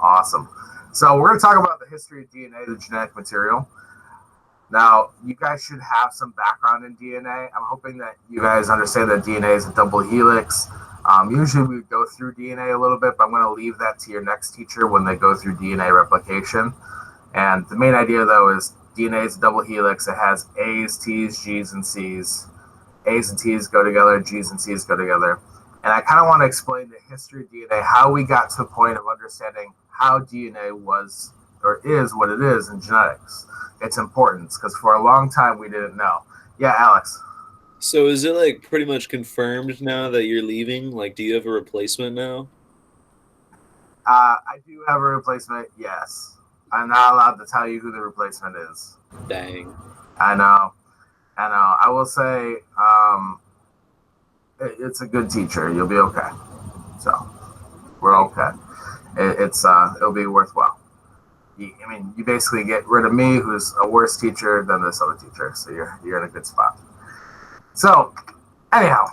Awesome. So we're going to talk about the history of DNA, the genetic material. Now, you guys should have some background in DNA. I'm hoping that you guys understand that DNA is a double helix. Usually we go through DNA a little bit, but I'm going to leave that to your next teacher when they go through DNA replication. And the main idea, though, is DNA is a double helix. It has A's, T's, G's, and C's. A's and T's go together, G's and C's go together. And I kind of want to explain the history of DNA, how we got to the point of understanding how DNA was or is what it is in genetics. Its importance, because for a long time we didn't know. Yeah, Alex. So is it like pretty much confirmed now that you're leaving? Like, do you have a replacement now? I do have a replacement, yes. I'm not allowed to tell you who the replacement is. Dang. I know. I will say it's a good teacher. You'll be okay. So we're okay. It'll be worthwhile. You basically get rid of me, who's a worse teacher than this other teacher. So you're in a good spot. So anyhow,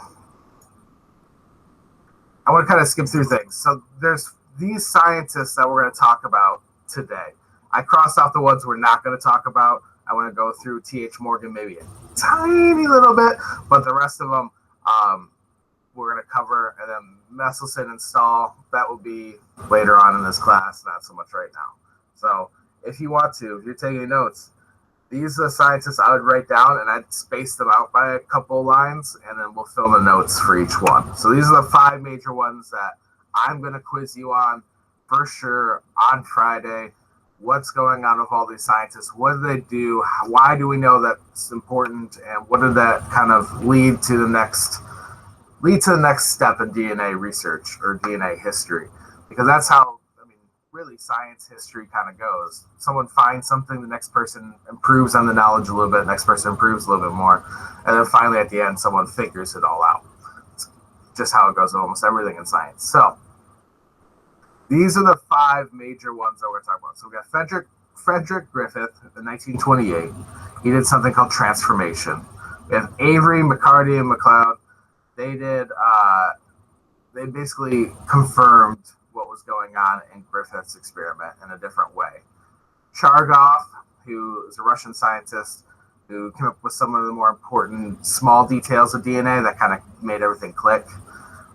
I want to kind of skip through things. So there's these scientists that we're going to talk about today. I crossed off the ones we're not going to talk about. I want to go through T.H. Morgan maybe a tiny little bit, but the rest of them we're going to cover. And then Messelson and Stahl, that will be later on in this class, not so much right now. So if you want to, if you're taking notes, these are the scientists I would write down, and I'd space them out by a couple lines, and then we'll fill the notes for each one. So these are the 5 major ones that I'm going to quiz you on for sure on Friday. What's going on with all these scientists? What do they do? Why do we know that's important? And what did that kind of lead to the next step in DNA research or DNA history? Because that's how, really science history kind of goes. Someone finds something, the next person improves on the knowledge a little bit, next person improves a little bit more, and then finally at the end, someone figures it all out. It's just how it goes with almost everything in science. So these are the 5 major ones that we're going to talk about. So we got Frederick Griffith in 1928. He did something called transformation. We have Avery, McCarty, and McLeod. They basically confirmed what was going on in Griffith's experiment in a different way. Chargaff, who is a Russian scientist who came up with some of the more important small details of DNA that kind of made everything click.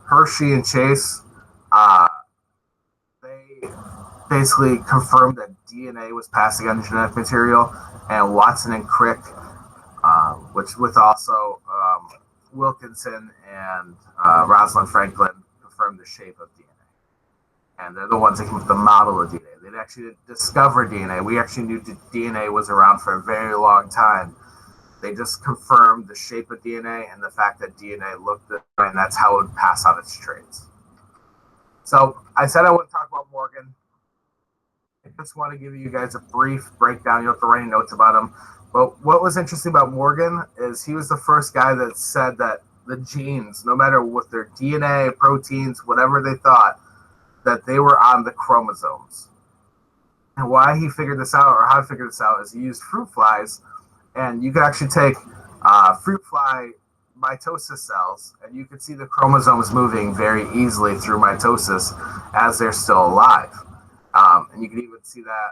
Hershey and Chase, they basically confirmed that DNA was passing on genetic material, and Watson and Crick, which with also Wilkinson and Rosalind Franklin confirmed the shape of DNA. And they're the ones that came up with the model of DNA. They actually discovered DNA. We actually knew DNA was around for a very long time. They just confirmed the shape of DNA and the fact that DNA looked this way, and that's how it would pass on its traits. So I said I wouldn't talk about Morgan. I just want to give you guys a brief breakdown. You don't have to write any notes about him. But what was interesting about Morgan is he was the first guy that said that the genes, no matter what their DNA, proteins, whatever they thought, that they were on the chromosomes. And why he figured this out, or how he figured this out, is he used fruit flies, and you could actually take fruit fly mitosis cells, and you could see the chromosomes moving very easily through mitosis as they're still alive. And you could even see that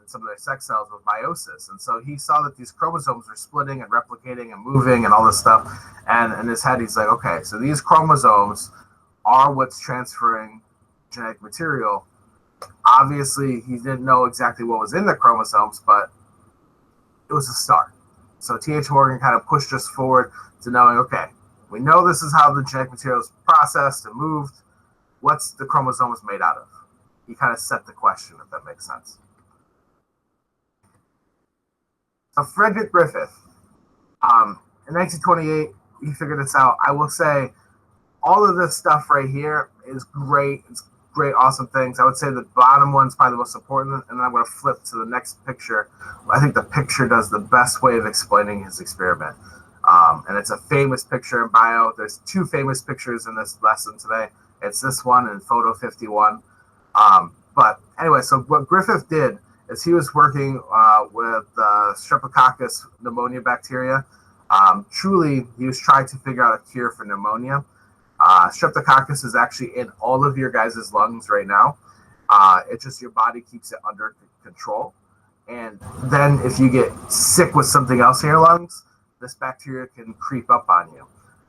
in some of their sex cells with meiosis. And so he saw that these chromosomes were splitting and replicating and moving and all this stuff. And in his head, he's like, okay, so these chromosomes are what's transferring genetic material. Obviously, he didn't know exactly what was in the chromosomes, but it was a start. So T.H. Morgan kind of pushed us forward to knowing, okay, we know this is how the genetic material is processed and moved. What's the chromosomes made out of? He kind of set the question, if that makes sense. So Frederick Griffith, in 1928, he figured this out. I will say all of this stuff right here is great. It's great, awesome things. I would say the bottom one's probably the most important, and then I'm going to flip to the next picture. I think the picture does the best way of explaining his experiment. And it's a famous picture in bio. There's 2 famous pictures in this lesson today. It's this one and photo 51. But anyway, so what Griffith did is he was working with Streptococcus pneumonia bacteria. Truly, he was trying to figure out a cure for pneumonia. Streptococcus is actually in all of your guys' lungs right now. It's just your body keeps it under control. And then if you get sick with something else in your lungs, this bacteria can creep up on you.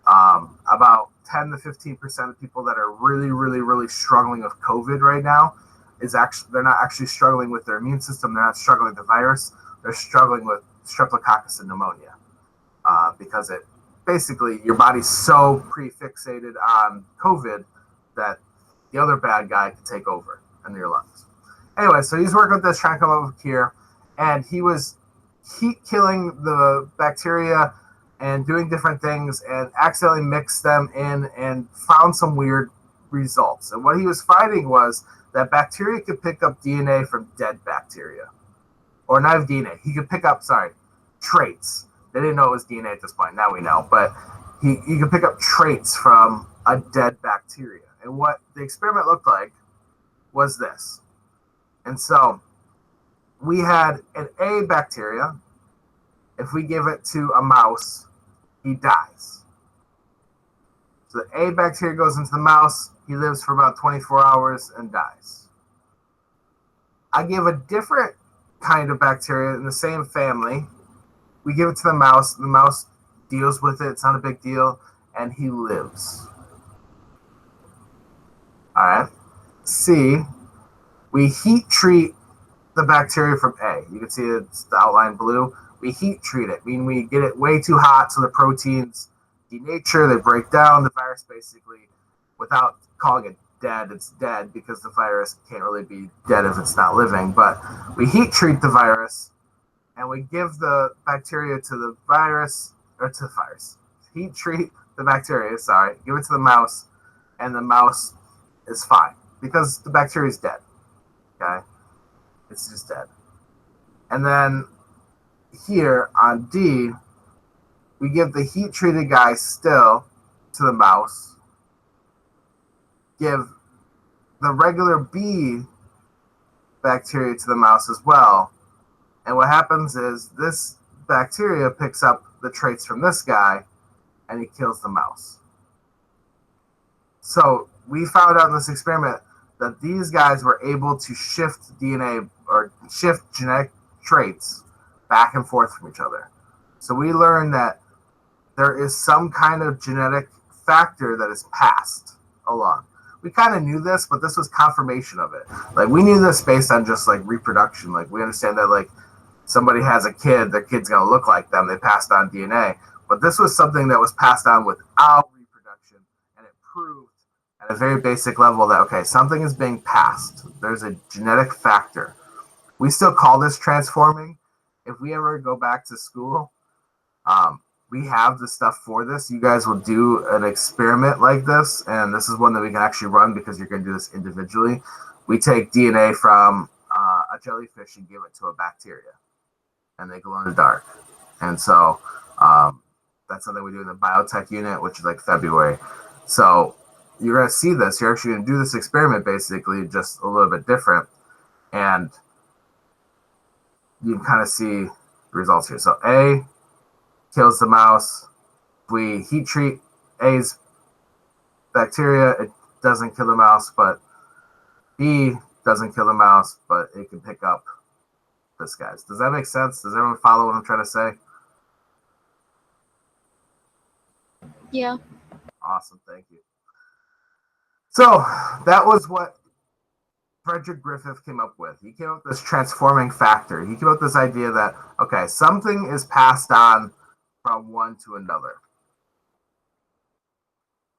About 10 to 15% of people that are really, really, really struggling with COVID right now they're not actually struggling with their immune system. They're not struggling with the virus. They're struggling with streptococcus and pneumonia because it basically your body's so prefixated on COVID that the other bad guy can take over in your lungs. Anyway, so he's working with this, trying to come up with a cure, and he was heat killing the bacteria and doing different things and accidentally mixed them in and found some weird results. And what he was finding was that bacteria could pick up DNA from dead bacteria. Or not DNA. He could pick up, traits. They didn't know it was DNA at this point. Now we know. But he could pick up traits from a dead bacteria. And what the experiment looked like was this. And so we had an A bacteria. If we give it to a mouse, he dies. So the A bacteria goes into the mouse. He lives for about 24 hours and dies. I give a different kind of bacteria in the same family. We give it to the mouse. The mouse deals with it. It's not a big deal. And he lives. All right. C, we heat treat the bacteria from A. You can see it's the outline blue. We heat treat it, meaning we get it way too hot so the proteins denature, they break down. The virus basically, without calling it dead, it's dead because the virus can't really be dead if it's not living. But we heat treat the virus and we give the bacteria to the virus, or to the virus. Heat treat the bacteria, give it to the mouse, and the mouse is fine because the bacteria is dead. Okay? It's just dead. And then here on D, we give the heat treated guy still to the mouse, give the regular B bacteria to the mouse as well. And what happens is this bacteria picks up the traits from this guy and he kills the mouse. So we found out in this experiment that these guys were able to shift DNA or shift genetic traits back and forth from each other. So we learned that there is some kind of genetic factor that is passed along. We kind of knew this, but this was confirmation of it. Like, we knew this based on just like reproduction. Like, we understand that like somebody has a kid, their kid's gonna look like them. They passed on DNA, but this was something that was passed on without reproduction, and it proved at a very basic level that okay, something is being passed. There's a genetic factor. We still call this transforming. If we ever go back to school, we have the stuff for this. You guys will do an experiment like this, and this is one that we can actually run because you're going to do this individually. We take DNA from a jellyfish and give it to a bacteria, and they glow in the dark. And so that's something we do in the biotech unit, which is like February. So you're going to see this. You're actually going to do this experiment basically just a little bit different, and you can kind of see the results here. So A kills the mouse. We heat treat A's bacteria. It doesn't kill the mouse, but B doesn't kill the mouse, but it can pick up this guy's. Does that make sense? Does everyone follow what I'm trying to say? Yeah. Awesome. Thank you. So that was what Frederick Griffith came up with. He came up with this transforming factor. He came up with this idea that, okay, something is passed on from one to another.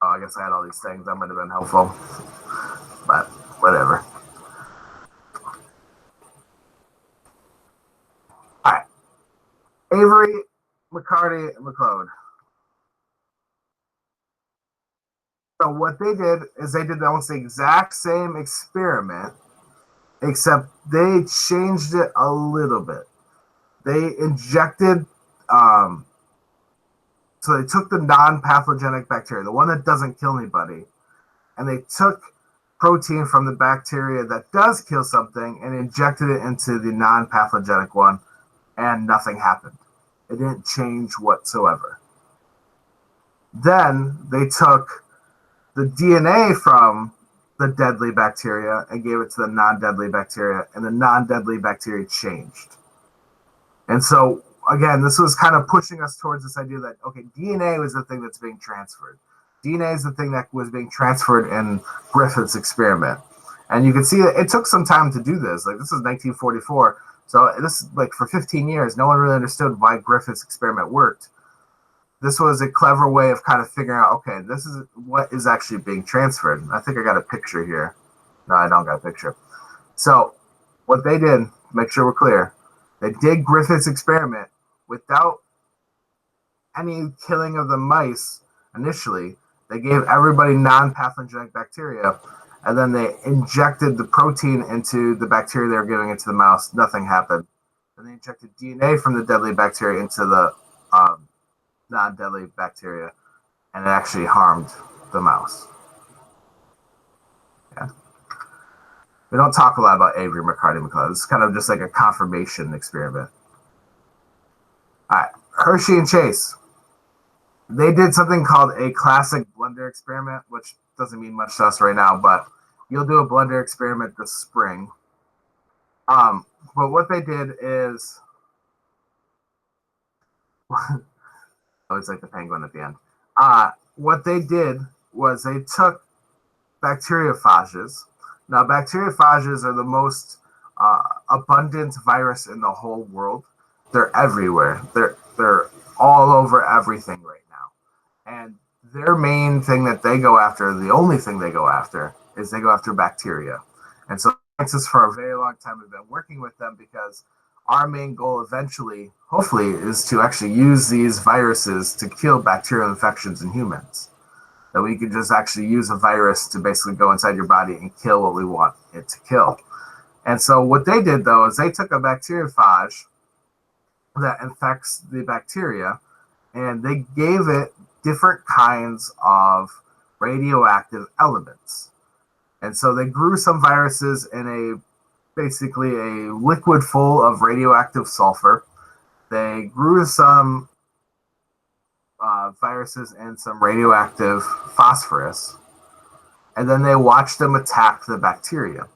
Oh, I guess I had all these things. That might have been helpful, but whatever. All right. Avery, McCarty, and McLeod. So what they did is they did almost the exact same experiment, except they changed it a little bit. They injected, so they took the non-pathogenic bacteria, the one that doesn't kill anybody, and they took protein from the bacteria that does kill something and injected it into the non-pathogenic one, and nothing happened. It didn't change whatsoever. Then they took the DNA from the deadly bacteria and gave it to the non-deadly bacteria, and the non-deadly bacteria changed. And so, again, this was kind of pushing us towards this idea that, okay, DNA was the thing that's being transferred. DNA is the thing that was being transferred in Griffith's experiment. And you can see that it took some time to do this. Like, this was 1944. So this, like, for 15 years, no one really understood why Griffith's experiment worked. This was a clever way of kind of figuring out, okay, this is what is actually being transferred. I think I got a picture here. No, I don't got a picture. So what they did, make sure we're clear, they did Griffith's experiment without any killing of the mice initially. They gave everybody non-pathogenic bacteria, and then they injected the protein into the bacteria they were giving into the mouse. Nothing happened. Then they injected DNA from the deadly bacteria into the non-deadly bacteria, and it actually harmed the mouse. Yeah. We don't talk a lot about Avery McCarty-McLeod. It's kind of just like a confirmation experiment. All right, Hershey and Chase. They did something called a classic blender experiment, which doesn't mean much to us right now, but you'll do a blender experiment this spring. But what they did is, oh, it's like the penguin at the end. What they did was they took bacteriophages. Now, bacteriophages are the most abundant virus in the whole world. They're everywhere. They're all over everything right now. And their main thing that they go after, the only thing they go after, is they go after bacteria. And so scientists for a very long time have been working with them because our main goal eventually, hopefully, is to actually use these viruses to kill bacterial infections in humans. That we could just actually use a virus to basically go inside your body and kill what we want it to kill. And so what they did, though, is they took a bacteriophage that infects the bacteria, and they gave it different kinds of radioactive elements. And so they grew some viruses in basically a liquid full of radioactive sulfur. They grew some viruses in some radioactive phosphorus, and then they watched them attack the bacteria.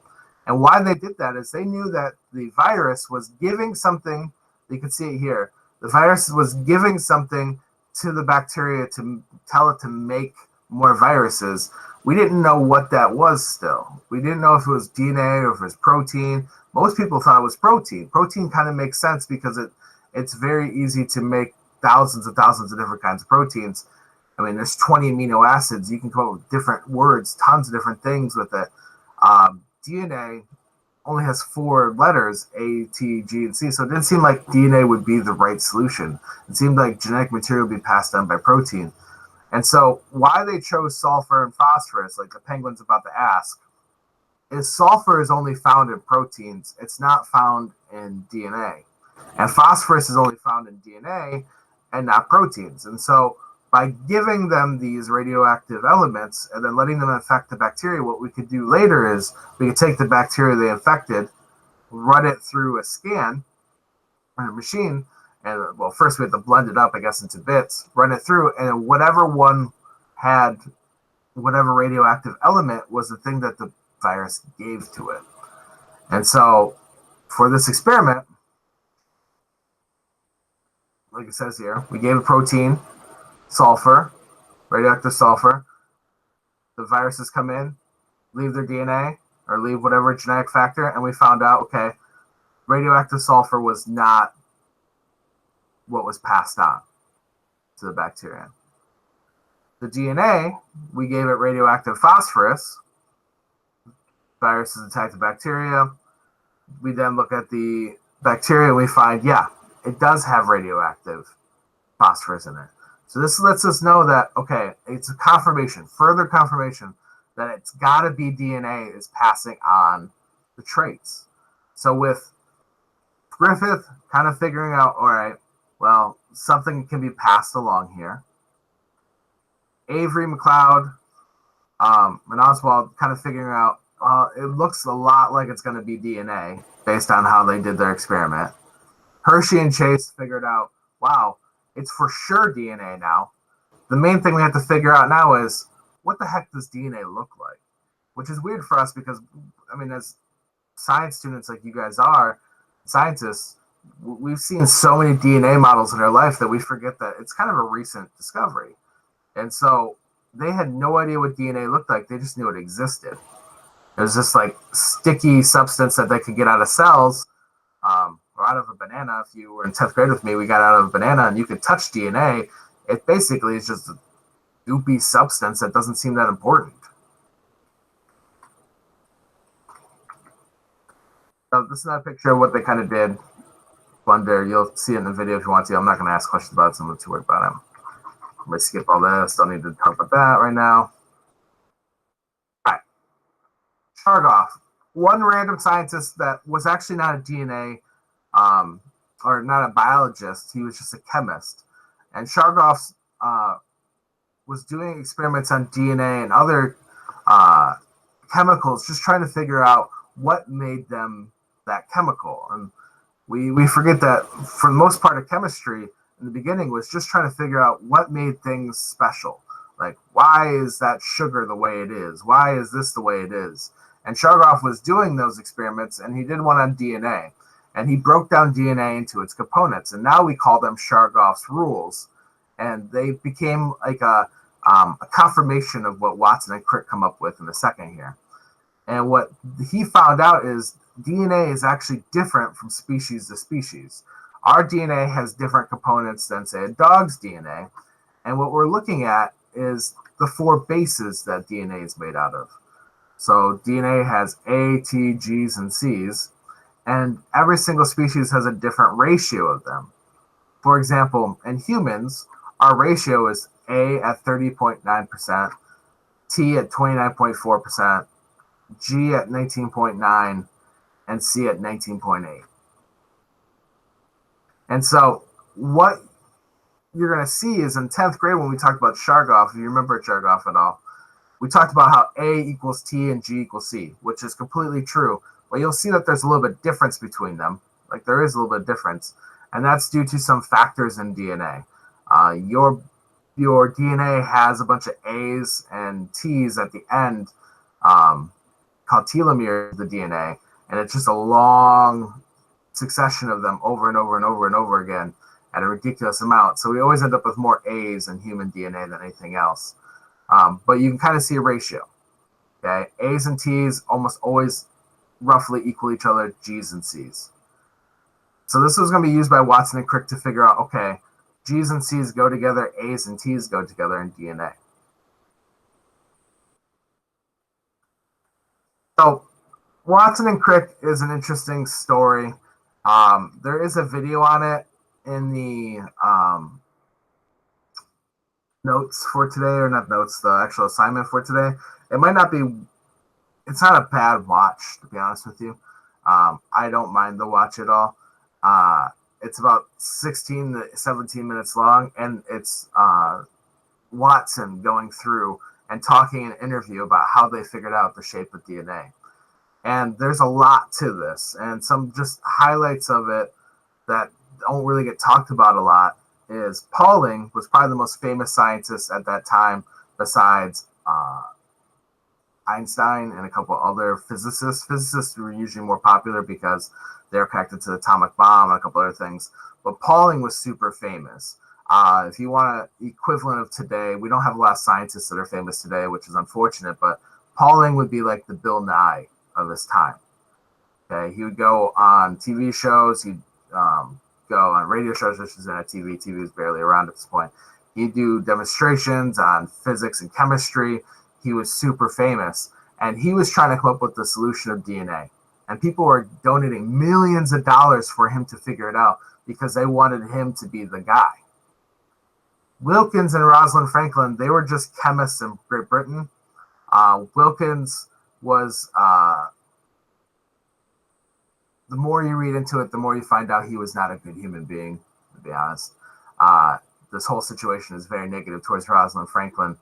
And why they did that is they knew that the virus was giving something. You can see it here. The virus was giving something to the bacteria to tell it to make more viruses. We didn't know what that was still. We didn't know if it was DNA or if it was protein. Most people thought it was protein. Protein kind of makes sense because it's very easy to make thousands and thousands of different kinds of proteins. I mean, there's 20 amino acids. You can come up with different words, tons of different things with it. DNA only has 4 letters, A, T, G, and C. So it didn't seem like DNA would be the right solution. It seemed like genetic material would be passed down by protein. And so why they chose sulfur and phosphorus, like the penguin's about to ask, is sulfur is only found in proteins. It's not found in DNA. And phosphorus is only found in DNA and not proteins. And so by giving them these radioactive elements and then letting them infect the bacteria, what we could do later is we could take the bacteria they infected, run it through a scan on a machine, and well, first we have to blend it up, I guess, into bits, run it through, and whatever one had, whatever radioactive element was the thing that the virus gave to it. And so for this experiment, like it says here, we gave a protein, sulfur, radioactive sulfur. The viruses come in, leave their DNA or leave whatever genetic factor, and we found out, okay, radioactive sulfur was not what was passed on to the bacteria. The DNA, we gave it radioactive phosphorus. Viruses attack the bacteria. We then look at the bacteria and we find, yeah, it does have radioactive phosphorus in it. So this lets us know that, okay, it's a confirmation, further confirmation that it's got to be DNA is passing on the traits. So with Griffith kind of figuring out, all right, well, something can be passed along here. Avery McLeod and Oswald kind of figuring out, it looks a lot like it's going to be DNA based on how they did their experiment. Hershey and Chase figured out, wow, it's for sure DNA now. The main thing we have to figure out now is, what the heck does DNA look like? which is weird for us because, I mean, as science students like you guys are, scientists, we've seen so many DNA models in our life that we forget that it's kind of a recent discovery. And so they had no idea what DNA looked like. They just knew it existed. It was just like sticky substance that they could get out of cells, or out of a banana. If you were in 10th grade with me, we got out of a banana and you could touch DNA. It basically is just a goopy substance that doesn't seem that important. So this is not a picture of what they kind of did. Wonder, you'll see it in the video if you want to. I'm not going to ask questions about it, so I'm not too worried about it. I'm going to skip all this. Don't need to talk about that right now. All right. Chargaff, one random scientist that was actually not a DNA or not a biologist. He was just a chemist. And Chargaff was doing experiments on DNA and other chemicals, just trying to figure out what made them that chemical. And we forget that for the most part of chemistry in the beginning was just trying to figure out what made things special. Like, why is that sugar the way it is? Why is this the way it is? And Chargaff was doing those experiments, and he did one on DNA. And he broke down DNA into its components. And now we call them Chargaff's rules. And they became like a confirmation of what Watson and Crick come up with in a second here. And what he found out is DNA is actually different from species to species. Our DNA has different components than, say, a dog's DNA. And what we're looking at is the 4 bases that DNA is made out of. So DNA has A, T, G's, and C's. And every single species has a different ratio of them. For example, in humans, our ratio is A at 30.9%, T at 29.4%, G at 19.9%, and C at 19.8%. And so what you're going to see is in 10th grade when we talked about Chargaff, if you remember Chargaff at all, we talked about how A equals T and G equals C, which is completely true. But you'll see that there's a little bit difference between them. Like there is a little bit of difference. And that's due to some factors in DNA. Your DNA has a bunch of A's and T's at the end called telomeres of the DNA. And it's just a long succession of them over and over and over and over again at a ridiculous amount. So we always end up with more A's in human DNA than anything else. But you can kind of see a ratio. Okay, A's and T's almost always roughly equal each other, G's and C's. So this was going to be used by Watson and Crick to figure out, okay, G's and C's go together, A's and T's go together in DNA. So Watson and Crick is an interesting story. There is a video on it in the notes for today, or not notes, the actual assignment for today. It might not be, it's not a bad watch, to be honest with you. I don't mind the watch at all. It's about 16 to 17 minutes long, and it's Watson going through and talking in an interview about how they figured out the shape of DNA. And there's a lot to this, and some just highlights of it that don't really get talked about a lot is Pauling was probably the most famous scientist at that time, besides Einstein and a couple other physicists. Physicists were usually more popular because they're connected to the atomic bomb and a couple other things. But Pauling was super famous. If you want an equivalent of today, we don't have a lot of scientists that are famous today, which is unfortunate, but Pauling would be like the Bill Nye of his time. Okay, he would go on TV shows, he'd go on radio shows, which is not TV. TV was barely around at this point. He'd do demonstrations on physics and chemistry. He was super famous, and he was trying to come up with the solution of DNA. And people were donating millions of dollars for him to figure it out because they wanted him to be the guy. Wilkins and Rosalind Franklin, they were just chemists in Great Britain. Wilkins was, the more you read into it, the more you find out he was not a good human being, to be honest. This whole situation is very negative towards Rosalind Franklin.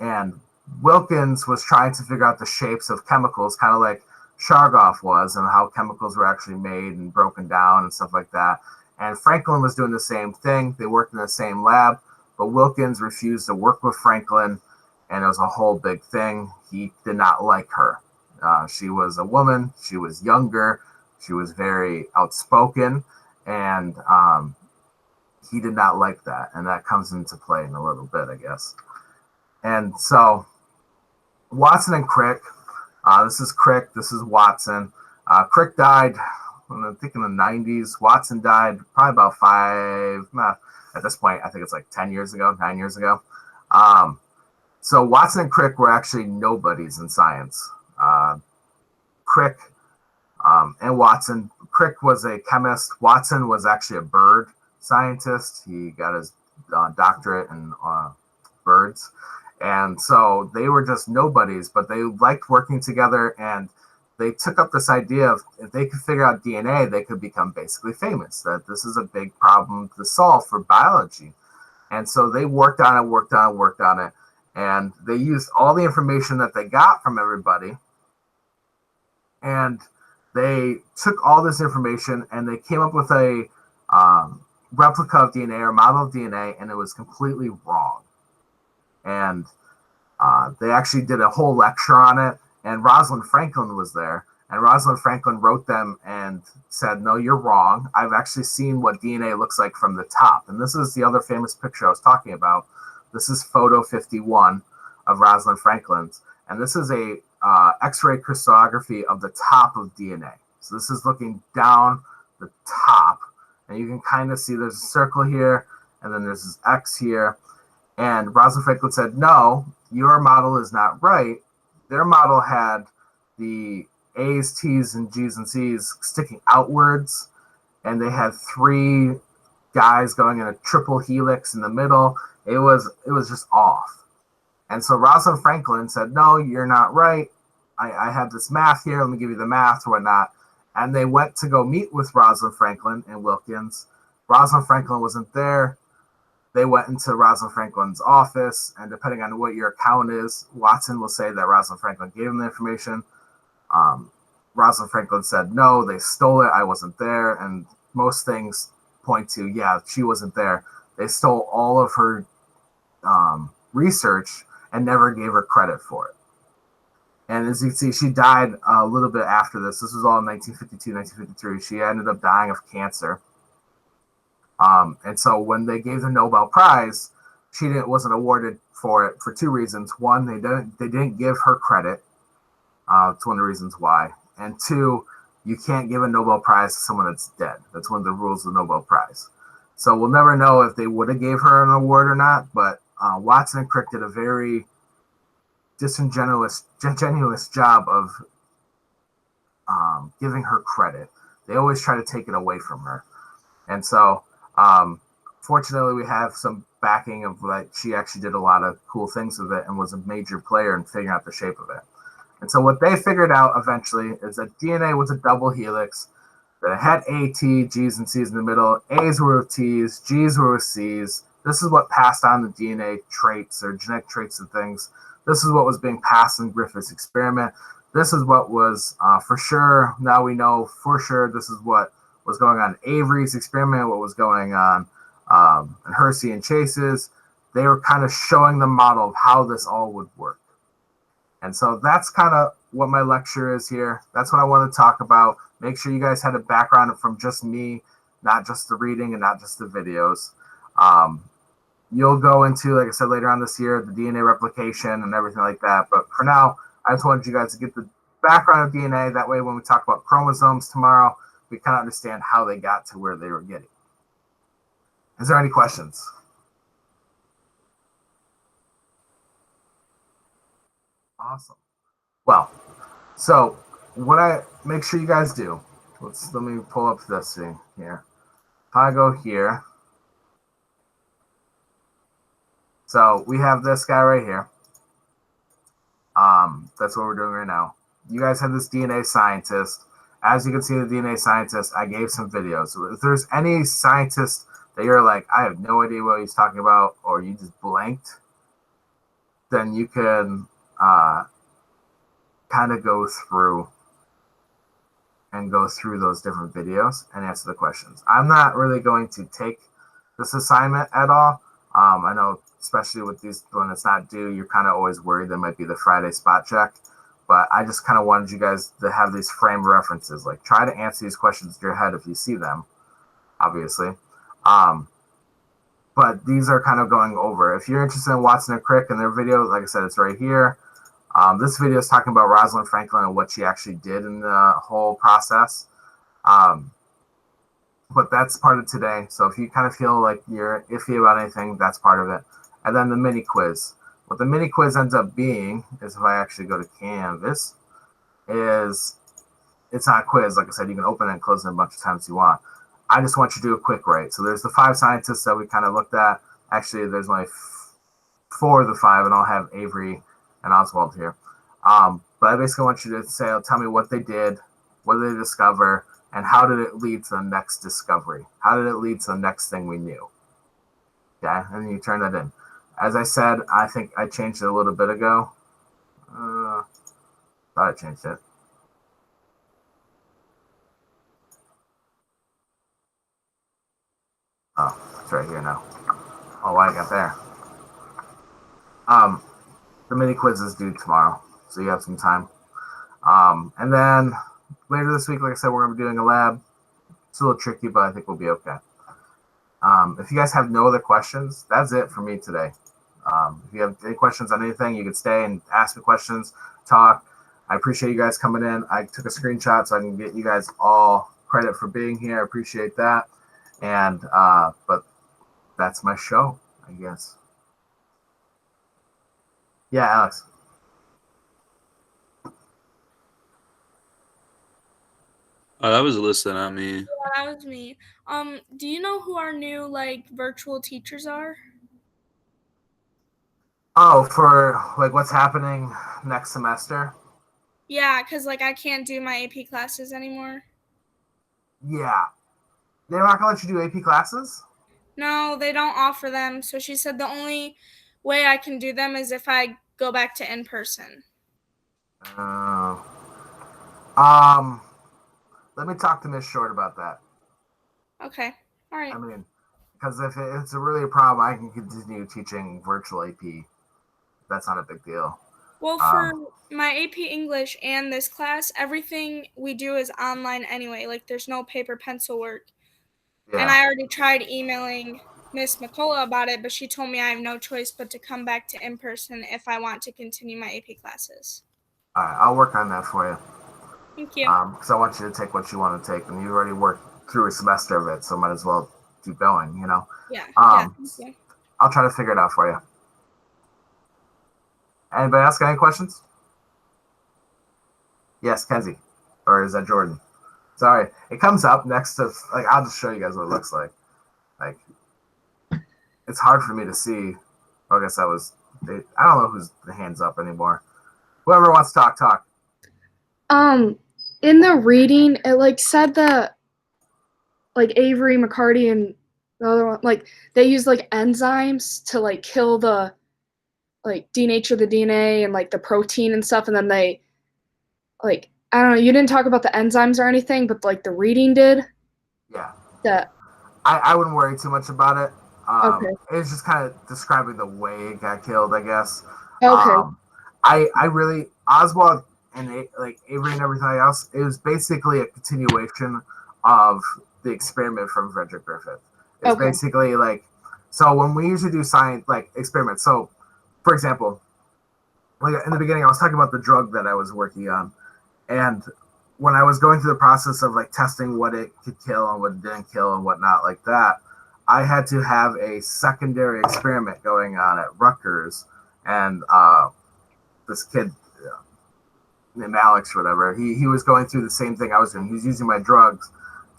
And Wilkins was trying to figure out the shapes of chemicals, kind of like Chargaff was, and how chemicals were actually made and broken down and stuff like that. And Franklin was doing the same thing. They worked in the same lab, but Wilkins refused to work with Franklin. and it was a whole big thing. He did not like her. She was a woman. She was younger. She was very outspoken, and he did not like that. And that comes into play in a little bit, I guess. And so Watson and Crick, this is Crick, this is Watson. Crick died, I think in the 90s. Watson died probably about at this point, I think it's like 9 years ago. So Watson and Crick were actually nobodies in science. Crick and Watson. Crick was a chemist. Watson was actually a bird scientist. He got his doctorate in birds. And so they were just nobodies, but they liked working together, and they took up this idea of if they could figure out DNA, they could become basically famous, that this is a big problem to solve for biology. And so they worked on it, and they used all the information that they got from everybody, and they took all this information and they came up with a replica of DNA or model of DNA, and it was completely wrong. And they actually did a whole lecture on it, and Rosalind Franklin was there, and Rosalind Franklin wrote them and said, no, you're wrong. I've actually seen what DNA looks like from the top. And this is the other famous picture I was talking about. This is photo 51 of Rosalind Franklin's, and this is a X-ray crystallography of the top of DNA. So this is looking down the top, and you can kind of see there's a circle here, and then there's this X here. And Rosalind Franklin said, no, your model is not right. Their model had the A's, T's, and G's and C's sticking outwards, and they had 3 guys going in a triple helix in the middle. It was just off. And so Rosalind Franklin said, no, you're not right. I have this math here. Let me give you the math or whatnot. And they went to go meet with Rosalind Franklin and Wilkins. Rosalind Franklin wasn't there. They went into Rosalind Franklin's office, and depending on what your account is, Watson will say that Rosalind Franklin gave him the information. Rosalind Franklin said, no, they stole it. I wasn't there. And most things point to, yeah, she wasn't there. They stole all of her research and never gave her credit for it. And as you can see, she died a little bit after this. This was all in 1952, 1953. She ended up dying of cancer. And so when they gave the Nobel Prize, she wasn't awarded for it for 2 reasons. One, they didn't give her credit. It's one of the reasons why. And 2, you can't give a Nobel Prize to someone that's dead. That's one of the rules of the Nobel Prize. So we'll never know if they would have gave her an award or not. But Watson and Crick did a very disingenuous job of giving her credit. They always try to take it away from her. And so fortunately, we have some backing of like she actually did a lot of cool things with it and was a major player in figuring out the shape of it. And so what they figured out eventually is that DNA was a double helix, that it had A, T, G's, and C's in the middle. A's were with T's, G's were with C's. This is what passed on the DNA traits or genetic traits of things. This is what was being passed in Griffith's experiment. This is what was for sure. Now we know for sure this is what was going on in Avery's experiment, what was going on in Hersey and Chase's. They were kind of showing the model of how this all would work. And so that's kind of what my lecture is here. That's what I want to talk about. Make sure you guys had a background from just me, not just the reading and not just the videos. You'll go into, like I said, later on this year, the DNA replication and everything like that. But for now, I just wanted you guys to get the background of DNA. That way, when we talk about chromosomes tomorrow, we kind of understand how they got to where they were getting. Is there any questions? Awesome. Well, so what I make sure you guys do, let me pull up this thing here. If I go here, so we have this guy right here. That's what we're doing right now. You guys have this DNA scientist. As you can see, the DNA scientist, I gave some videos. So if there's any scientist that you're like, I have no idea what he's talking about, or you just blanked, then you can kind of go through those different videos and answer the questions. I'm not really going to take this assignment at all. I know especially with these when it's not due, you're kind of always worried there might be the Friday spot check. But I just kind of wanted you guys to have these frame references. Like, try to answer these questions in your head if you see them, obviously. But these are kind of going over. If you're interested in Watson and Crick and their video, like I said, it's right here. This video is talking about Rosalind Franklin and what she actually did in the whole process. But that's part of today. So if you kind of feel like you're iffy about anything, that's part of it. And then the mini quiz. What the mini quiz ends up being is, if I actually go to Canvas, is it's not a quiz. Like I said, you can open it and close it a bunch of times you want. I just want you to do a quick rate. So there's the 5 scientists that we kind of looked at. Actually, there's only 4 of the 5, and I'll have Avery and Oswald here. But I basically want you to tell me what they did, what did they discover, and how did it lead to the next discovery? How did it lead to the next thing we knew? Okay, and then you turn that in. As I said, I think I changed it a little bit ago. Thought I changed it. Oh, it's right here now. Oh, why I got there. The mini quiz is due tomorrow, so you have some time. And then later this week, like I said, we're going to be doing a lab. It's a little tricky, but I think we'll be okay. If you guys have no other questions, that's it for me today. If you have any questions on anything, you can stay and ask me questions, talk. I appreciate you guys coming in. I took a screenshot so I can get you guys all credit for being here. I appreciate that. And but that's my show, I guess. Yeah, Alex. Oh, that was Alyssa, not me. Yeah, that was me. Do you know who our new virtual teachers are? Oh, for like what's happening next semester? Yeah, because I can't do my AP classes anymore. Yeah. They're not gonna let you do AP classes? No, they don't offer them. So she said the only way I can do them is if I go back to in person. Let me talk to Miss Short about that. Okay. All right. I mean, because if it's really a problem, I can continue teaching virtual AP. That's not a big deal. Well, for my AP English and this class, everything we do is online anyway. There's no paper pencil work. Yeah. And I already tried emailing Miss McCullough about it, but she told me I have no choice but to come back to in person if I want to continue my AP classes. All right, I'll work on that for you. Thank you. Because I want you to take what you want to take, and you already worked through a semester of it, so might as well keep going. Yeah. Thank you. I'll try to figure it out for you. Anybody else got any questions? Yes, Kenzie. Or is that Jordan? Sorry. It comes up next to, I'll just show you guys what it looks like. It's hard for me to see. I guess I don't know who's the hands up anymore. Whoever wants to talk. In the reading, it said that Avery, McCarty, and the other one, they use enzymes to kill the denature the DNA and the protein and stuff, and then they I don't know, you didn't talk about the enzymes or anything, but the reading did. Yeah. That I wouldn't worry too much about it. Okay. It's just kind of describing the way it got killed, I guess. Okay. I really Oswald and Avery and everything else, it was basically a continuation of the experiment from Frederick Griffith. It's Okay. basically so when we usually do science experiments. So, for example, in the beginning, I was talking about the drug that I was working on, and when I was going through the process of testing what it could kill and what it didn't kill and whatnot like that, I had to have a secondary experiment going on at Rutgers, and this kid named Alex or whatever, he was going through the same thing I was doing. He was using my drugs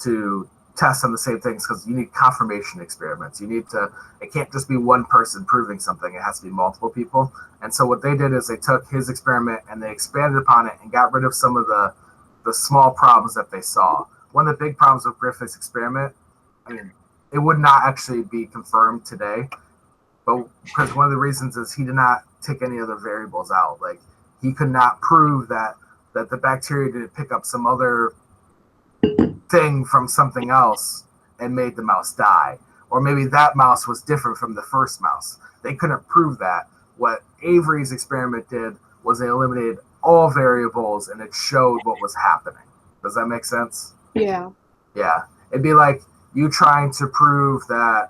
to test on the same things because you need confirmation experiments. It can't just be one person proving something. It has to be multiple people. And so what they did is they took his experiment and they expanded upon it and got rid of some of the small problems that they saw. One of the big problems with Griffith's experiment, it would not actually be confirmed today, but because one of the reasons is he did not take any other variables out. He could not prove that the bacteria didn't pick up some other thing from something else and made the mouse die, or maybe that mouse was different from the first mouse. they couldn't prove that. What Avery's experiment did was they eliminated all variables and it showed what was happening. Does that make sense? Yeah. Yeah. It'd be like you trying to prove that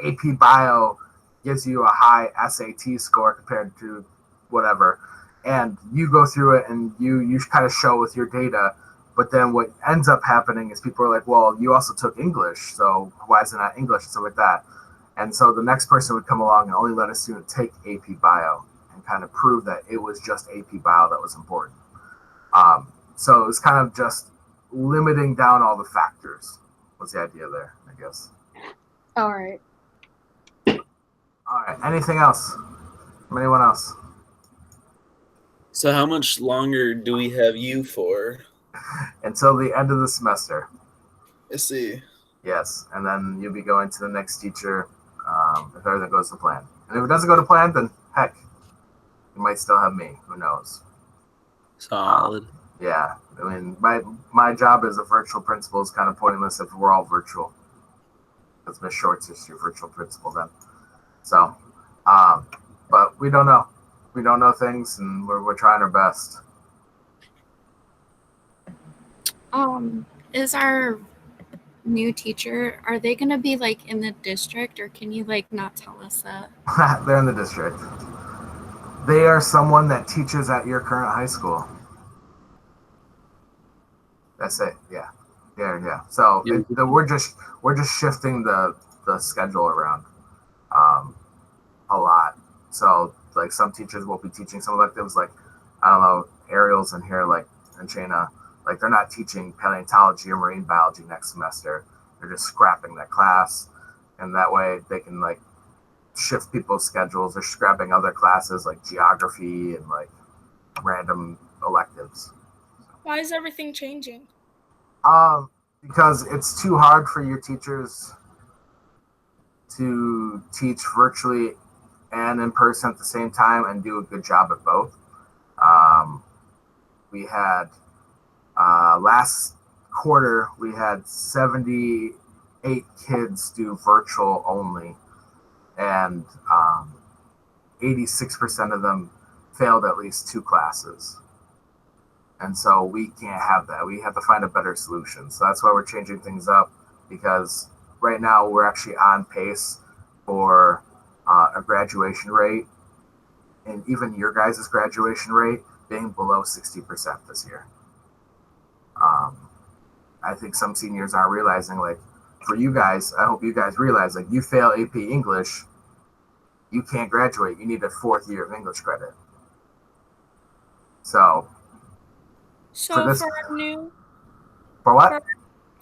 AP Bio gives you a high SAT score compared to whatever, and you go through it and you kind of show with your data, but then what ends up happening is people are like, well, you also took English, so why is it not English and stuff like that? And so the next person would come along and only let a student take AP Bio and kind of prove that it was just AP Bio that was important. So it's kind of just limiting down all the factors was the idea there, I guess. All right. All right. Anything else from anyone else? So how much longer do we have you for? Until the end of the semester. I see. Yes, and then you'll be going to the next teacher if everything goes to plan. And if it doesn't go to plan, then heck, you might still have me. Who knows? Solid. Yeah, I mean, my job as a virtual principal is kind of pointless if we're all virtual. Because Miss Shorts is your virtual principal then. So, but we don't know. We don't know things, and we're trying our best. Is our new teacher, are they gonna be like in the district, or can you like not tell us that? They're in the district. They are someone that teaches at your current high school. That's it. Yeah. So Yeah. we're just shifting the schedule around a lot. So like some teachers will be teaching some electives, like I don't know, Ariel's in here, like and Shayna, like they're not teaching paleontology or marine biology next semester. They're just scrapping that class, and that way they can like shift people's schedules. They're scrapping other classes like geography and like random electives. Why is everything changing? Because it's too hard for your teachers to teach virtually and in person at the same time and do a good job at both. We had last quarter we had 78 kids do virtual only, and 86% of them failed at least 2 classes. And so we can't have that. We have to find a better solution. So that's why we're changing things up, because right now we're actually on pace for a graduation rate, and even your guys' graduation rate being below 60% this year. I think some seniors aren't realizing, like, for you guys, I hope you guys realize, like, you fail AP English, you can't graduate. You need a 4th year of English credit. So So this- for our new for what?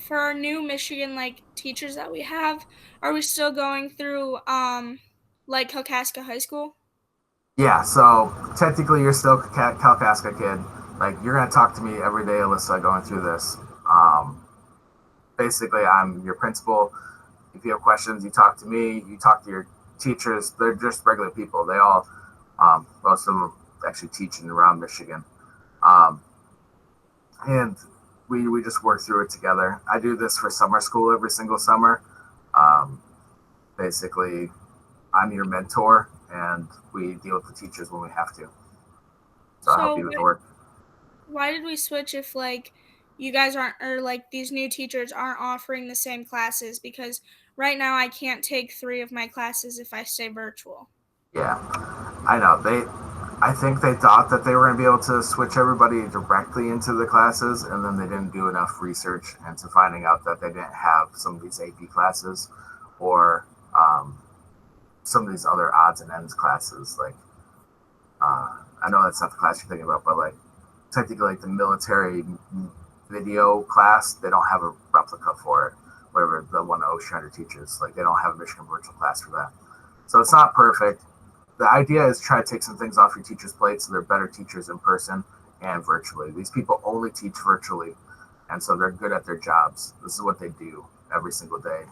for our new Michigan like teachers that we have, are we still going through like Kalkaska High School? Yeah, so technically you're still Kalkaska kid. Like, you're gonna talk to me every day, Alyssa, going through this. Basically, I'm your principal. If you have questions, you talk to me. You talk to your teachers. They're just regular people. They all, most of them actually teaching around Michigan. And we just work through it together. I do this for summer school every single summer. Basically, I'm your mentor, and we deal with the teachers when we have to. So I help you with the work. Why did we switch if like you guys aren't, or like these new teachers aren't offering the same classes? Because right now I can't take 3 of my classes if I stay virtual. Yeah, I know. I think they thought that they were going to be able to switch everybody directly into the classes, and then they didn't do enough research into finding out that they didn't have some of these AP classes or some of these other odds and ends classes. Like, I know that's not the class you're thinking about, but like technically, like the military video class, they don't have a replica for it. Whatever the one Oceander teaches, like they don't have a Michigan virtual class for that. So it's not perfect. The idea is try to take some things off your teachers' plate so they're better teachers in person and virtually. These people only teach virtually, and so they're good at their jobs. This is what they do every single day.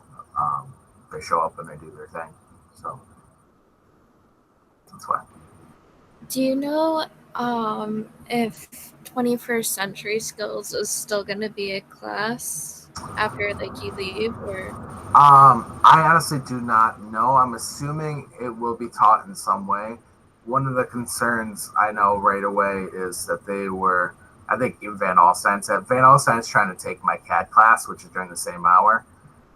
They show up and they do their thing. So that's why. Do you know if 21st Century Skills is still going to be a class? after like you leave, or I honestly do not know. I'm assuming it will be taught in some way. One of the concerns I know right away is that they were, I think even Van Alstine said, Van Alstine's trying to take my CAD class, which is during the same hour.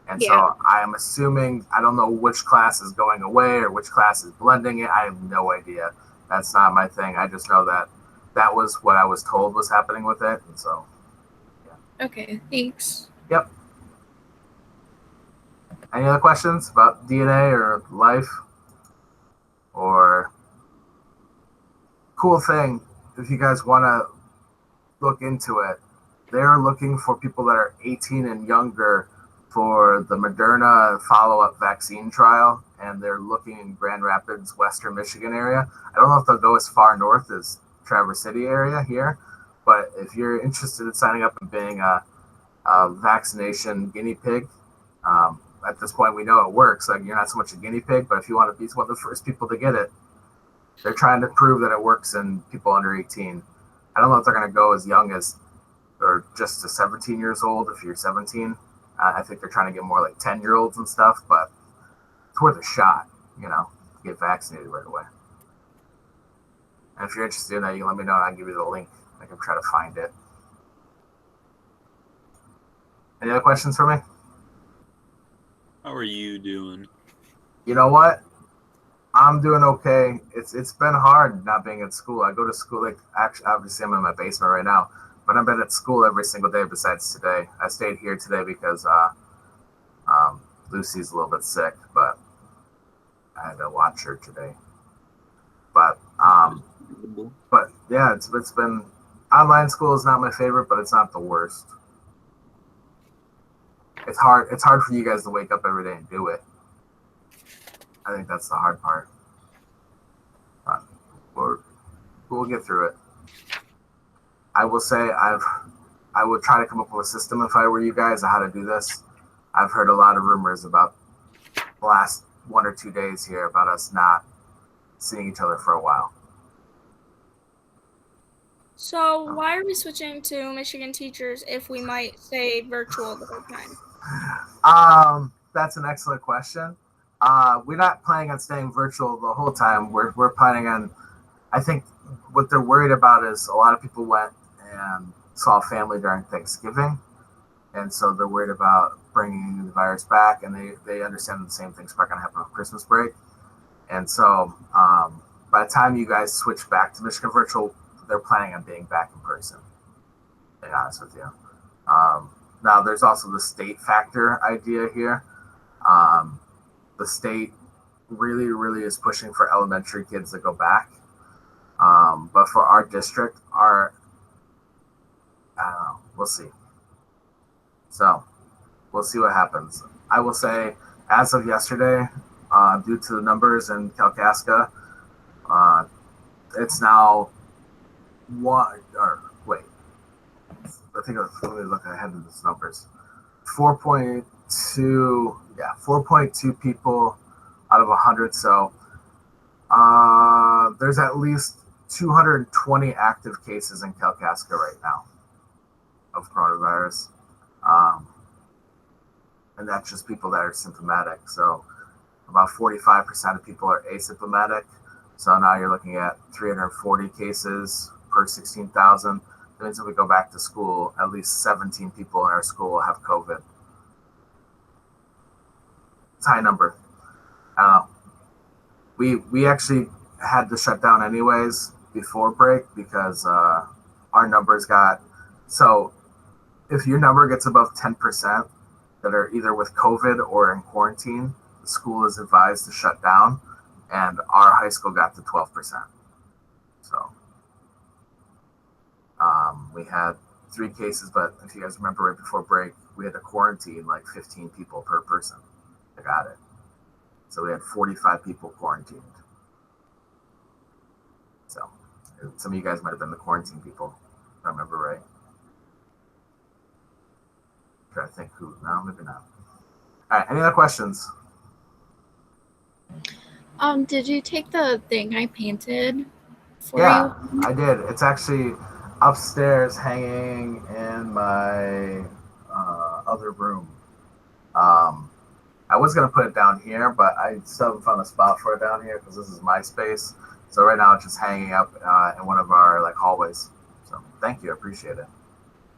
And Yeah. so I am assuming, I don't know which class is going away or which class is blending it. I have no idea. That's not my thing. I just know that that was what I was told was happening with it. And so, okay, thanks. yep. Any other questions about DNA or life? Or cool thing, if you guys want to look into it, they're looking for people that are 18 and younger for the Moderna follow-up vaccine trial, and they're looking in Grand Rapids, Western Michigan area. I don't know if they'll go as far north as Traverse City area here, but if you're interested in signing up and being a vaccination guinea pig, at this point we know it works. Like, you're not so much a guinea pig, but if you want to be one of the first people to get it, they're trying to prove that it works in people under 18. I don't know if they're going to go as young as or just to 17 years old if you're 17. I think they're trying to get more like 10-year-olds and stuff, but it's worth a shot, to get vaccinated right away. And if you're interested in that, you can let me know and I'll give you the link. I can try to find it. Any other questions for me? How are you doing? You know what? I'm doing okay. It's been hard not being at school. I go to school, like, actually, obviously I'm in my basement right now, but I've been at school every single day besides today. I stayed here today because Lucy's a little bit sick, but I had to watch her today. But yeah, it's been, online school is not my favorite, but it's not the worst. It's hard for you guys to wake up every day and do it. I think that's the hard part. But we'll get through it. I will say I would try to come up with a system if I were you guys on how to do this. I've heard a lot of rumors about the last 1 or 2 days here about us not seeing each other for a while. So why are we switching to Michigan teachers if we might stay virtual the whole time? That's an excellent question. We're not planning on staying virtual the whole time. We're planning on, I think what they're worried about is a lot of people went and saw family during Thanksgiving. And so they're worried about bringing the virus back, and they understand the same thing's probably going to happen on Christmas break. And so by the time you guys switch back to Michigan virtual, they're planning on being back in person, to be honest with you. Now, there's also the state factor idea here. The state really, really is pushing for elementary kids to go back. But for our district, I don't know, we'll see. So we'll see what happens. I will say, as of yesterday, due to the numbers in Kalkaska, it's now let me look ahead of these numbers. 4.2 people out of 100. So there's at least 220 active cases in Kalkaska right now of coronavirus. And that's just people that are symptomatic. So about 45% of people are asymptomatic. So now you're looking at 340 cases per 16,000. That means if we go back to school, at least 17 people in our school will have COVID. It's a high number. I don't know. We actually had to shut down anyways before break because our numbers got, so if your number gets above 10% that are either with COVID or in quarantine, the school is advised to shut down, and our high school got to 12%. So we had 3 cases, but if you guys remember right before break, we had to quarantine like 15 people per person that got it. So we had 45 people quarantined. So some of you guys might have been the quarantine people, if I remember right. I'm trying to think who, no, maybe not. All right, any other questions? Did you take the thing I painted for Yeah, you? I did. It's actually upstairs hanging in my other room. I was gonna put it down here, but I still haven't found a spot for it down here because this is my space. So right now it's just hanging up in one of our like hallways. So thank you, I appreciate it.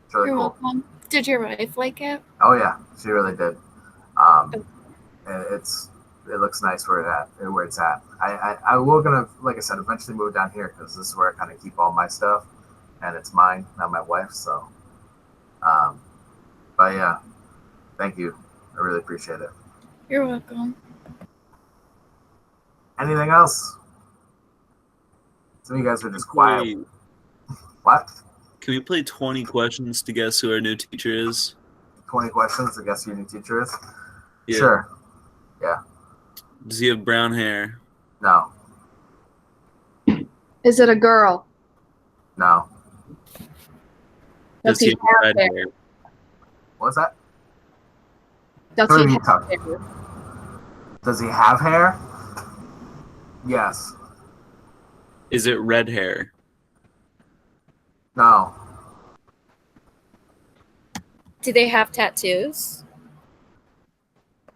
It's really You're cool. welcome. Did your wife like it? Oh yeah, she really did. And it looks nice where it's at. I will gonna, like I said, eventually move down here because this is where I kind of keep all my stuff, and it's mine, not my wife's. So, but yeah, thank you. I really appreciate it. You're welcome. Anything else? Some of you guys are just quiet. What? Can we play 20 questions to guess who our new teacher is? 20 questions to guess who your new teacher is? Yeah. Sure. Yeah. Does he have brown hair? No. Is it a girl? No. Does he have red hair? What's that? Does Who are he you have talking? hair? Does he have hair? Yes. Is it red hair? No. Do they have tattoos?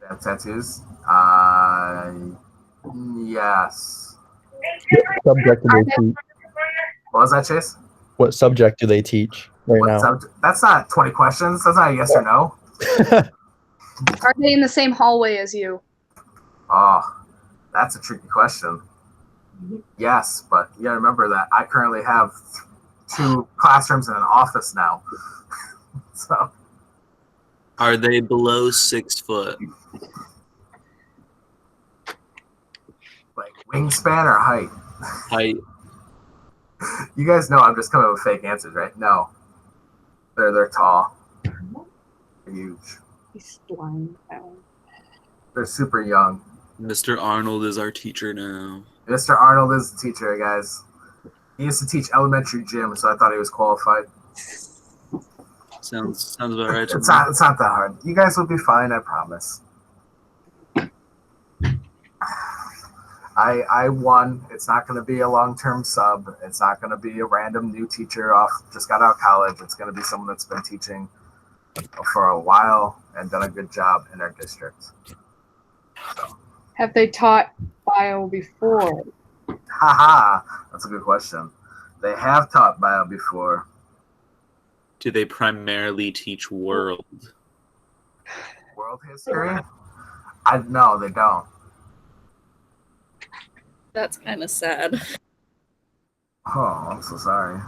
They have tattoos? Yes. Subject do they teach? What was that, Chase? What subject do they teach right What now? subject? That's not 20 questions. That's not a yes or no. Are they in the same hallway as you? Oh, that's a tricky question. Yes, but you gotta remember that I currently have 2 classrooms and an office now. So Are they below 6 foot? like wingspan or height? Height. You guys know I'm just coming up with fake answers, right? No. They're tall. They're huge. He's blind. They're super young. Mr. Arnold is our teacher now. Mr. Arnold is the teacher, guys. He used to teach elementary gym, so I thought he was qualified. Sounds about right to It's me. not that hard. You guys will be fine, I promise. I won. It's not going to be a long-term sub. It's not going to be a random new teacher just got out of college. It's going to be someone that's been teaching for a while and done a good job in our district. So, Have they taught bio before? haha, that's a good question. They have taught bio before. Do they primarily teach world? World history? No, they don't. That's kind of sad. Oh, I'm so sorry.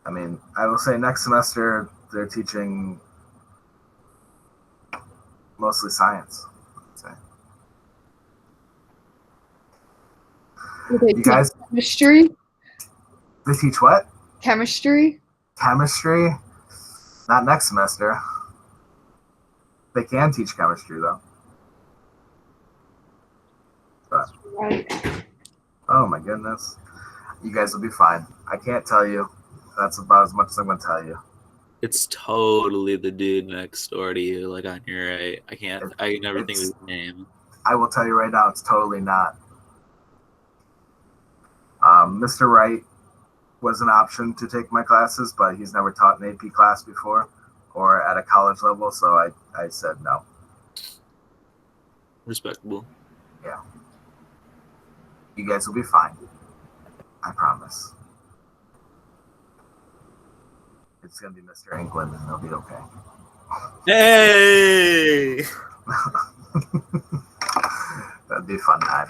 I mean, I will say next semester they're teaching mostly science. I'd say. Do they You guys, chemistry? they teach what? Chemistry? Chemistry? Not next semester. They can teach chemistry though. But, Right. oh my goodness. You guys will be fine. I can't tell you. That's about as much as I'm going to tell you. It's totally the dude next door to you, like on your right. I can never think of his name. I will tell you right now, it's totally not. Mr. Wright was an option to take my classes, but he's never taught an AP class before or at a college level, so I said no. Respectable. Yeah. You guys will be fine. I promise. It's going to be Mr. England, and he'll be okay. Hey! That'd be a fun time.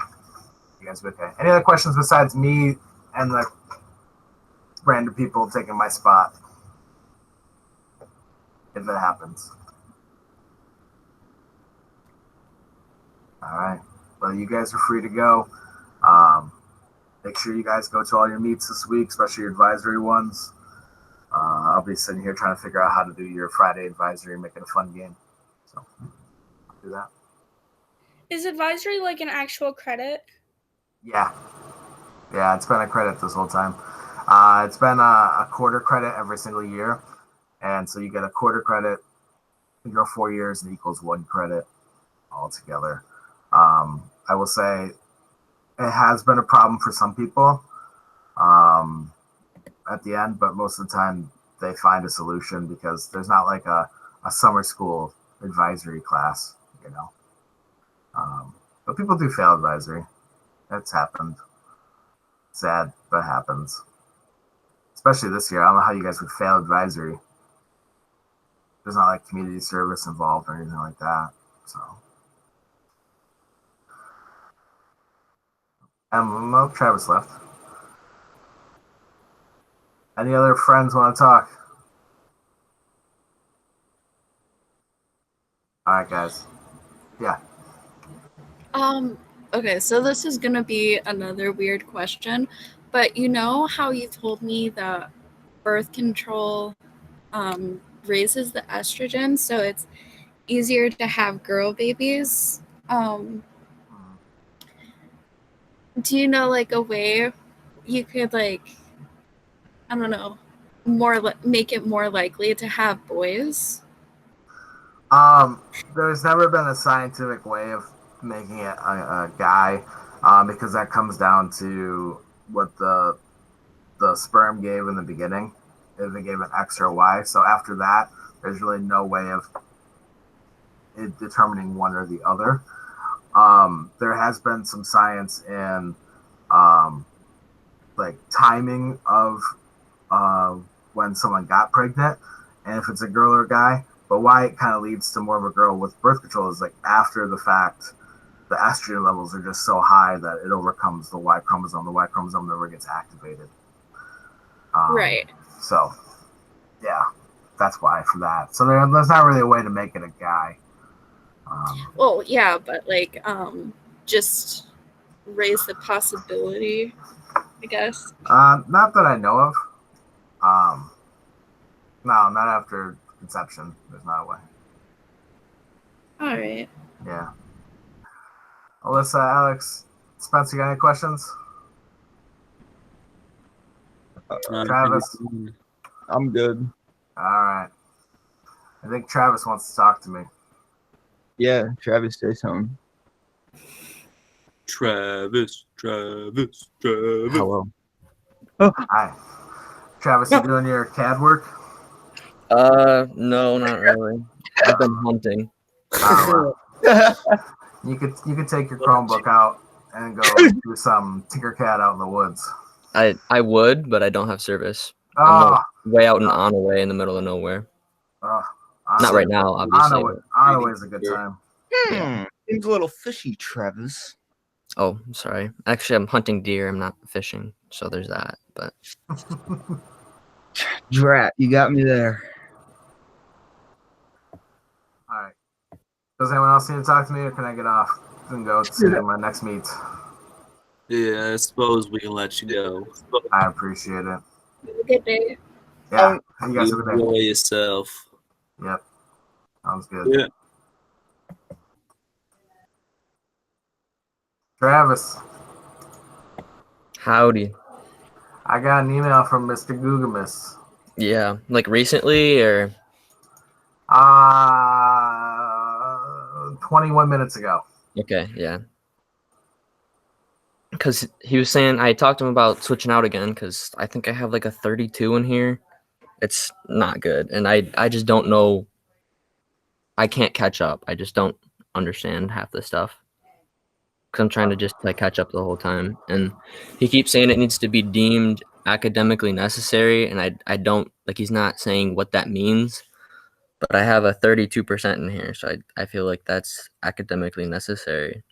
You guys be okay. Any other questions besides me and the random people taking my spot? If it happens. All right. Well, you guys are free to go. Make sure you guys go to all your meets this week, especially your advisory ones. I'll be sitting here trying to figure out how to do your Friday advisory and make it a fun game. So, I'll do that. Is advisory like an actual credit? Yeah. Yeah, it's been a credit this whole time. It's been a quarter credit every single year. And so you get a quarter credit, you go 4 years, and equals 1 credit altogether. I will say it has been a problem for some people at the end, but most of the time they find a solution, because there's not like a summer school advisory class, you know. But people do fail advisory. That's happened. Sad, but happens. Especially this year. I don't know how you guys would fail advisory. There's not like community service involved or anything like that. So, well, Travis left. Any other friends want to talk? All right, guys. Yeah. Okay, so this is gonna be another weird question, but you know how you told me that birth control raises the estrogen, so it's easier to have girl babies. Do you know like a way you could like, I don't know, make it more likely to have boys? There's never been a scientific way of making it a guy, because that comes down to what the sperm gave in the beginning. If it gave an X or a Y, so after that, there's really no way of it determining one or the other. There has been some science in like timing of when someone got pregnant, and if it's a girl or a guy. But why it kind of leads to more of a girl with birth control is like after the fact, the estrogen levels are just so high that it overcomes the Y chromosome. The Y chromosome never gets activated. Right. So, yeah, that's why for that. So there's not really a way to make it a guy. Well, yeah, but like, just raise the possibility, I guess. Not that I know of. No, not after conception. There's not a way. All right. Yeah. Alyssa, Alex, Spencer, you got any questions? Travis? I'm good. All right. I think Travis wants to talk to me. Yeah, Travis, say something. Travis. Hello. Hi. Travis, you doing your CAD work? No, not really. I've been hunting. Oh, wow. You could take your Chromebook out and go do some Tinkercad out in the woods. I would, but I don't have service. I'm Oh, like way out in Onaway in the middle of nowhere. oh, Not right now, obviously. Onaway is a good time. Seems a little fishy, Travis. Oh, I'm sorry. Actually, I'm hunting deer. I'm not fishing, so there's that. But Drat, you got me there. All right. Does anyone else need to talk to me, or can I get off and go to my next meet? Yeah, I suppose we can let you go. I appreciate it. Have a good day. Yeah. You guys have a good day. Enjoy yourself. Yep. Sounds good. Yeah. Travis, howdy. I got an email from Mr. Gugamus. Yeah, like recently or 21 minutes ago. okay, yeah. Because he was saying I talked to him about switching out again because I think I have like a 32 in here. It's not good, and I just don't know. I can't catch up. I just don't understand half the stuff. Because I'm trying to just like catch up the whole time, and he keeps saying it needs to be deemed academically necessary, and I don't like he's not saying what that means, but I have a 32% in here, so I feel like that's academically necessary.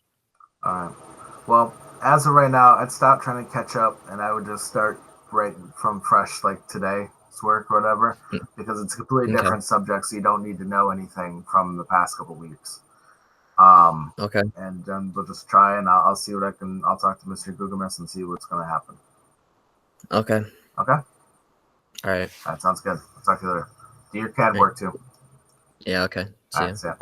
Well, as of right now, I'd stop trying to catch up, and I would just start right from fresh, like today's work or whatever, because it's a completely different subject, so you don't need to know anything from the past couple weeks. Okay. And then we'll just try, and I'll see what I'll talk to Mr. Gugamus and see what's going to happen. Okay. Okay? All right. That sounds good. I'll talk to you later. Do your CAD work too. Yeah, okay. See All ya. right, see ya.